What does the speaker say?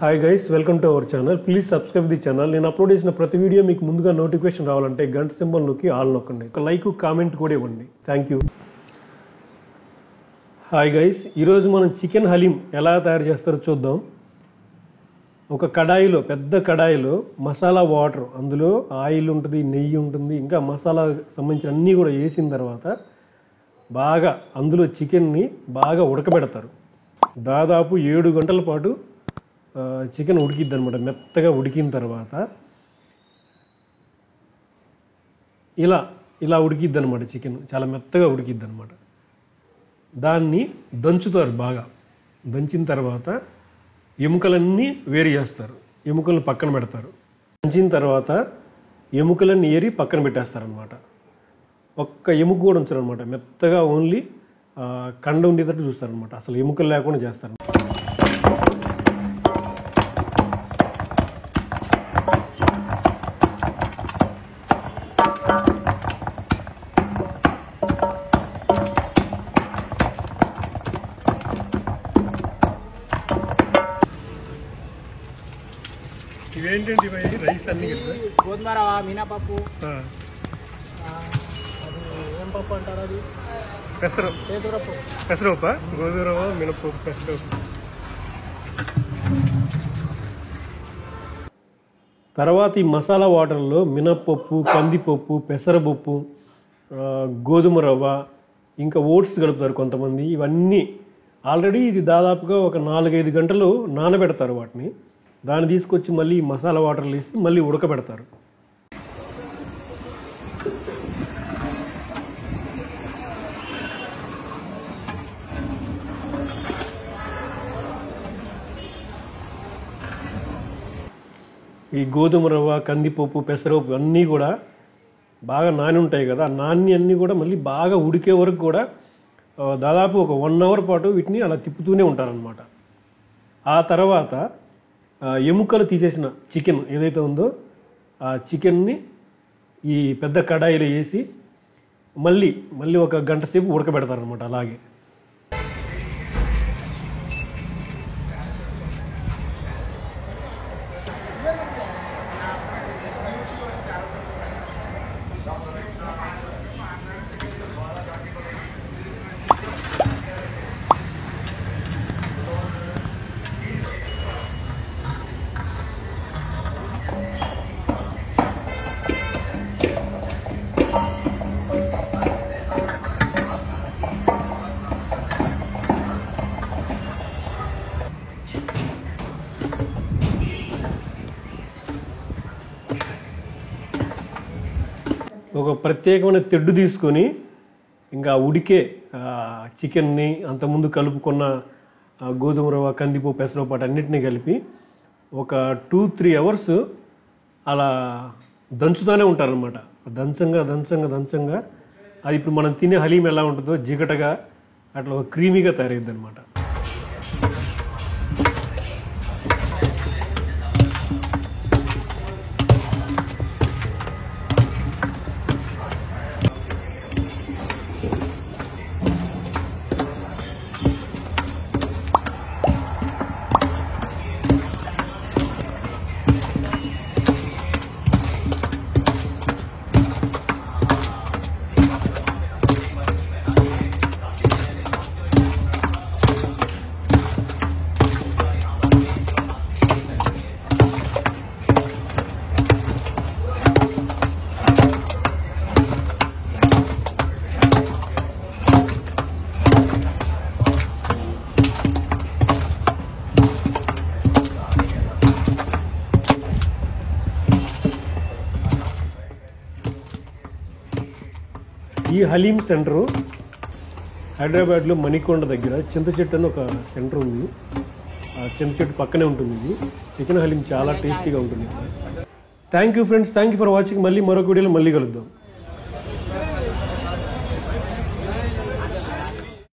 Hi guys, welcome to our channel. Please subscribe the channel. నేను upload చేసిన ప్రతి video మీకు ముందుగా నోటిఫికేషన్ రావాలంటే గంట సింబల్ నొక్కి ఆల్ నొక్కండి. ఒక లైక్ కామెంట్ కూడా ఇవ్వండి. Thank you. హాయ్ గైస్, ఈరోజు మనం చికెన్ హలీం ఎలా తయారు చేస్తారో చూద్దాం. ఒక కడాయిలో, పెద్ద కడాయిలో మసాలా వాటర్, అందులో ఆయిల్ ఉంటుంది, నెయ్యి ఉంటుంది, ఇంకా మసాలా సంబంధించిన అన్నీ కూడా వేసిన తర్వాత బాగా అందులో చికెన్ని బాగా ఉడకబెడతారు. దాదాపు 7 గంటల పాటు చికెన్ ఉడికిద్ది అనమాట. మెత్తగా ఉడికిన తర్వాత ఇలా ఉడికిద్ది అనమాట. చికెన్ చాలా మెత్తగా ఉడికిద్ది అనమాట. దాన్ని దంచుతారు. బాగా దంచిన తర్వాత ఎముకలన్నీ వేరు చేస్తారు. ఎముకలను పక్కన పెడతారు. దంచిన తర్వాత ఎముకలన్నీ ఏరి పక్కన పెట్టేస్తారనమాట. ఒక్క ఎముక కూడా ఉంచారు అనమాట. మెత్తగా ఓన్లీ కండ ఉండేటట్టు చూస్తారనమాట. అసలు ఎముకలు లేకుండా చేస్తారు. ఇవేంటండి రైస్ అన్ని గోధుమ రవ్వ, మినపప్పు, ఏం పప్పు అంటారు అది? పెసరపప్పు, గోధుమ రవ్వ, మినపప్పు, పెసరపప్పు. తర్వాత ఈ మసాలా వాటర్లో మినపప్పు, కందిపప్పు, పెసరపప్పు, గోధుమ రవ్వ, ఇంకా ఓట్స్ కలుపుతారు కొంతమంది. ఇవన్నీ ఆల్రెడీ ఇది దాదాపుగా ఒక 4-5 గంటలు నానబెడతారు వాటిని. దాన్ని తీసుకొచ్చి మళ్ళీ మసాలా వాటర్లు వేసి మళ్ళీ ఉడకబెడతారు. ఈ గోధుమ రవ్వ, కందిపప్పు, పెసరపప్పు అన్నీ కూడా బాగా నాని ఉంటాయి కదా. నాని అన్నీ కూడా మళ్ళీ బాగా ఉడికే వరకు కూడా దాదాపు ఒక 1 అవర్ పాటు వీటిని అలా తిప్పుతూనే ఉంటారనమాట. ఆ తర్వాత ఎముకలు తీసేసిన చికెన్ ఏదైతే ఉందో ఆ చికెన్ని ఈ పెద్ద కడాయిలో వేసి మళ్ళీ ఒక గంట సేపు ఉడకబెడతారనమాట. అలాగే ఒక ప్రత్యేకమైన తెడ్డు తీసుకొని ఇంకా ఉడికే చికెన్ని అంతకుముందు కలుపుకున్న గోధుమ రవ్వ, కందిపప్పు, పెసరపప్పు అన్నిటినీ కలిపి ఒక 2-3 అవర్స్ అలా దంచుతూనే ఉంటారనమాట. దంచంగా అది ఇప్పుడు మనం తినే హలీం ఎలా ఉంటుందో జిగటగా అట్లా ఒక క్రీమీగా తయారైద్ది అనమాట. ఈ హలీం సెంటరు హైదరాబాద్లో మణికొండ దగ్గర చింత చెట్టు అని ఒక సెంటర్ ఉంది. ఆ చింత చెట్టు పక్కనే ఉంటుంది. ఇది చికెన్ హలీం చాలా టేస్టీగా ఉంటుంది. Thank you friends, thank you for watching. మళ్ళీ మరొక వీడియోలో మళ్ళీ కలుద్దాం.